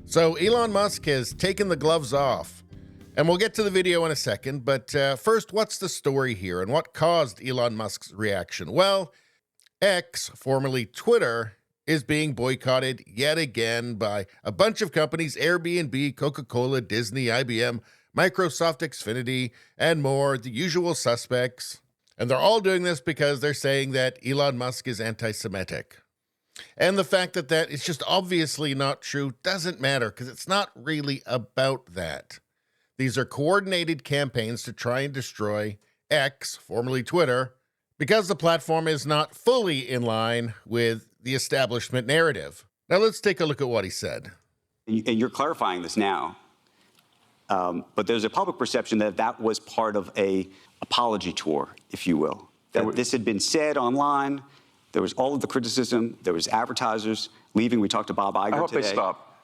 So Elon Musk has taken the gloves off, and we'll get to the video in a second, but first, what's the story here and what caused Elon Musk's reaction? Well, X, formerly Twitter, is being boycotted yet again by a bunch of companies: Airbnb, Coca-Cola, Disney, IBM, Microsoft, Xfinity, and more, the usual suspects. And they're all doing this because they're saying that Elon Musk is anti-Semitic. And the fact that that is just obviously not true doesn't matter, because it's not really about that. These are coordinated campaigns to try and destroy X, formerly Twitter, because the platform is not fully in line with the establishment narrative. Now let's take a look at what he said. And you're clarifying this now, but there's a public perception that that was part of a apology tour, if you will. That this had been said online. There was all of the criticism. There was advertisers leaving. We talked to Bob Iger today. I hope they stop.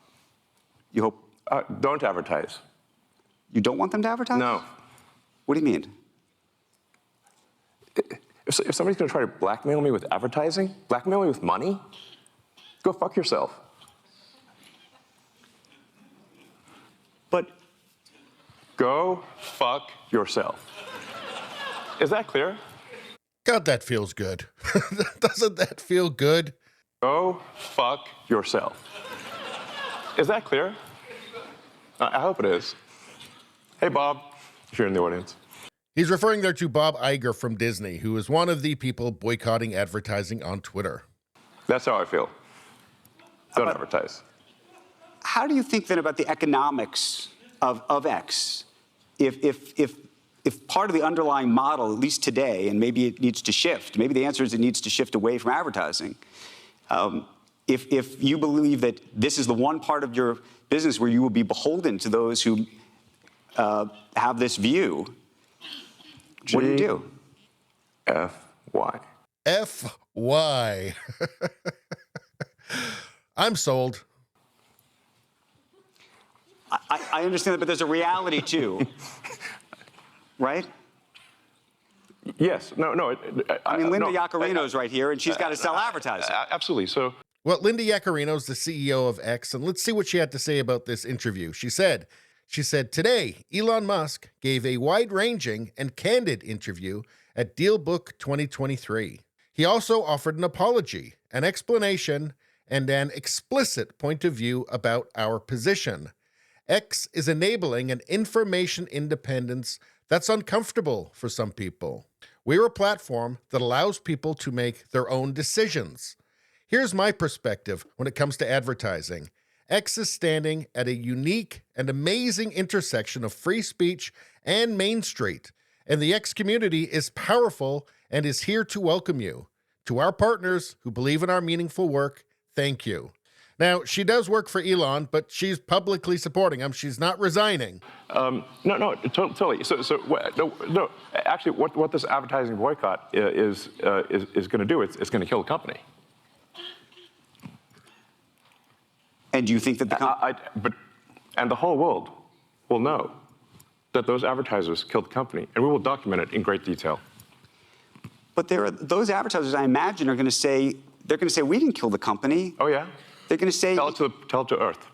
You hope? Don't advertise. You don't want them to advertise? No. What do you mean? If somebody's going to try to blackmail me with advertising, blackmail me with money, go fuck yourself. But go fuck yourself. Is that clear? God, that feels good. Doesn't that feel good? Go fuck yourself. Is that clear? I hope it is. Hey, Bob, if you're in the audience. He's referring there to Bob Iger from Disney, who is one of the people boycotting advertising on Twitter. That's how I feel. Don't advertise. how do you think then about the economics of X? If part of the underlying model, at least today, and maybe it needs to shift, maybe the answer is it needs to shift away from advertising. If you believe that this is the one part of your business where you will be beholden to those who have this view, what do you do? F-Y. F-Y. I'm sold. I understand that, but there's a reality too, right? Yes. No. I mean, Linda Yaccarino's right here, and she's got to sell advertising. Absolutely. So. Well, Linda Yaccarino's the CEO of X, and let's see what she had to say about this interview. She said, today, Elon Musk gave a wide-ranging and candid interview at DealBook 2023. He also offered an apology, an explanation, and an explicit point of view about our position. X is enabling an information independence that's uncomfortable for some people. We're a platform that allows people to make their own decisions. Here's my perspective when it comes to advertising. X is standing at a unique and amazing intersection of free speech and Main Street, and the X community is powerful and is here to welcome you. To our partners who believe in our meaningful work, thank you. Now, she does work for Elon, but she's publicly supporting him. She's not resigning. No, totally. No. Actually, what this advertising boycott is going to do, it's going to kill the company. And do you think that and the whole world will know that those advertisers killed the company, and we will document it in great detail. But those advertisers, I imagine, are going to say, we didn't kill the company. Oh yeah. They're going to say, tell it to Earth.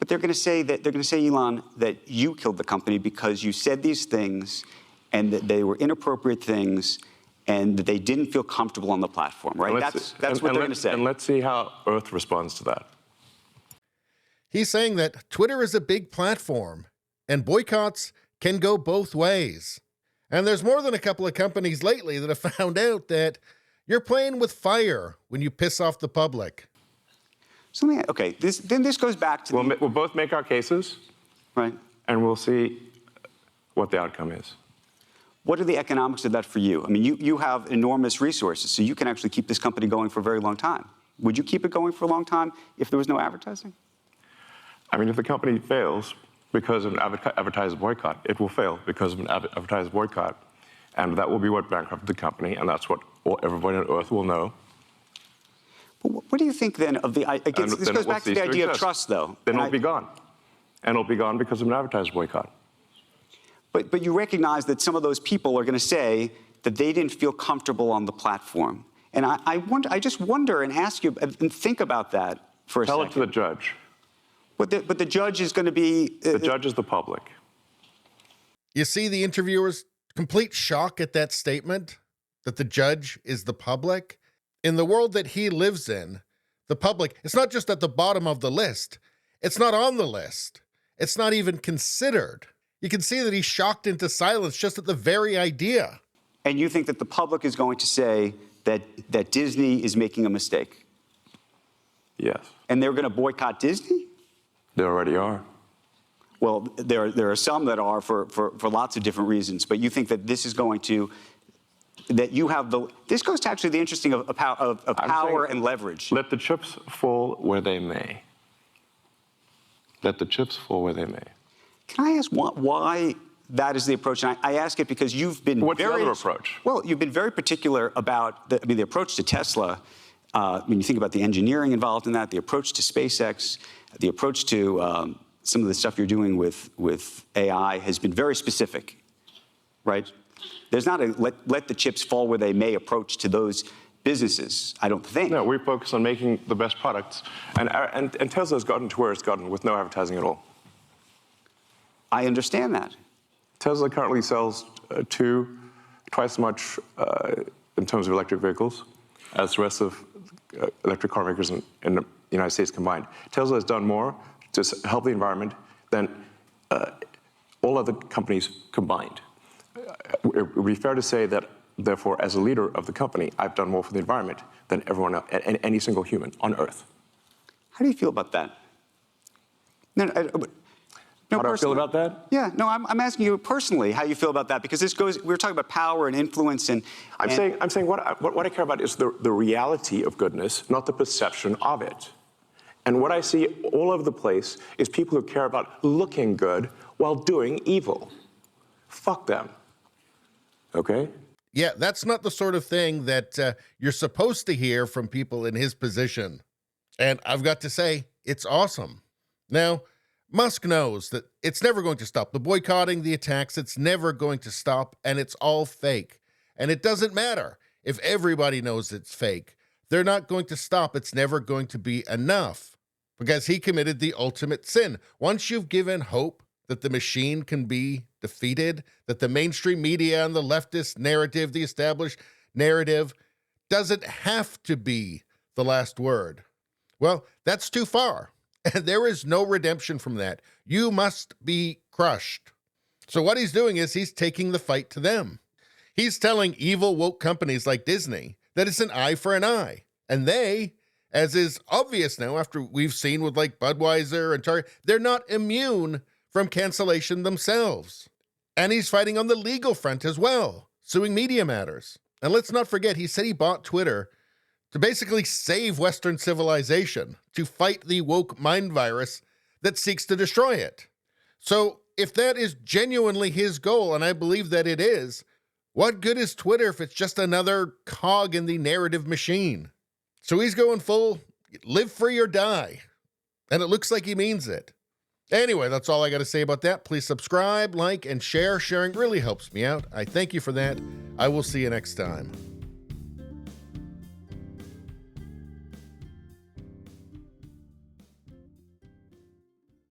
But they're going to say, Elon, that you killed the company because you said these things, and that they were inappropriate things, and that they didn't feel comfortable on the platform, right? That's what they're going to say. And let's see how Earth responds to that. He's saying that Twitter is a big platform, and boycotts can go both ways. And there's more than a couple of companies lately that have found out that you're playing with fire when you piss off the public. So, okay, this goes back to we'll both make our cases, right? And we'll see what the outcome is. What are the economics of that for you? I mean, you have enormous resources, so you can actually keep this company going for a very long time. Would you keep it going for a long time if there was no advertising? I mean, if the company fails because of an advertiser boycott, it will fail because of an advertiser boycott. And that will be what bankrupted the company, and that's what everybody on Earth will know. But what do you think then of the, again, this goes back to the idea of trust, though. Then it'll be gone. And it'll be gone because of an advertiser boycott. But you recognize that some of those people are going to say that they didn't feel comfortable on the platform. And I just wonder and ask you and think about that for a second. Tell it to the judge. But the judge is going to be... The judge is the public. You see the interviewer's complete shock at that statement, that the judge is the public. In the world that he lives in, the public, it's not just at the bottom of the list. It's not on the list. It's not even considered. You can see that he's shocked into silence just at the very idea. And you think that the public is going to say that Disney is making a mistake? Yes. And they're going to boycott Disney? They already are. Well, there are some that are for lots of different reasons, but you think that this is going to, that you have the, this goes to actually the interesting of power and leverage. Let the chips fall where they may. Let the chips fall where they may. Can I ask why that is the approach? And I ask it because you've been What's the other approach? Well, you've been very particular about, the approach to Tesla. When you think about the engineering involved in that, the approach to SpaceX, the approach to some of the stuff you're doing with AI has been very specific, right? There's not a let the chips fall where they may approach to those businesses, I don't think. No, we focus on making the best products. And Tesla's gotten to where it's gotten with no advertising at all. I understand that. Tesla currently sells twice as much in terms of electric vehicles as the rest of electric car makers in the United States combined. Tesla has done more to help the environment than all other companies combined. It would be fair to say that, therefore, as a leader of the company, I've done more for the environment than everyone else, and any single human on Earth. How do you feel about that? No, How do I feel about that? Yeah, no, I'm asking you personally how you feel about that, because this goes, we were talking about power and influence and... I'm saying what I care about is the reality of goodness, not the perception of it. And what I see all over the place is people who care about looking good while doing evil. Fuck them. Okay? Yeah, that's not the sort of thing that you're supposed to hear from people in his position. And I've got to say, it's awesome. Now, Musk knows that it's never going to stop. The boycotting, the attacks, it's never going to stop, and it's all fake. And it doesn't matter if everybody knows it's fake. They're not going to stop. It's never going to be enough, because he committed the ultimate sin. Once you've given hope that the machine can be defeated, that the mainstream media and the leftist narrative, the established narrative, doesn't have to be the last word, well, that's too far. And there is no redemption from that. You must be crushed. So what he's doing is he's taking the fight to them. He's telling evil woke companies like Disney that it's an eye for an eye. And they, as is obvious now after we've seen with like Budweiser and Target, they're not immune from cancellation themselves. And he's fighting on the legal front as well, suing Media Matters. And let's not forget, he said he bought Twitter to basically save Western civilization, to fight the woke mind virus that seeks to destroy it. So if that is genuinely his goal, and I believe that it is, what good is Twitter if it's just another cog in the narrative machine? So he's going full live free or die. And it looks like he means it. Anyway, that's all I got to say about that. Please subscribe, like, and share. Sharing really helps me out. I thank you for that. I will see you next time.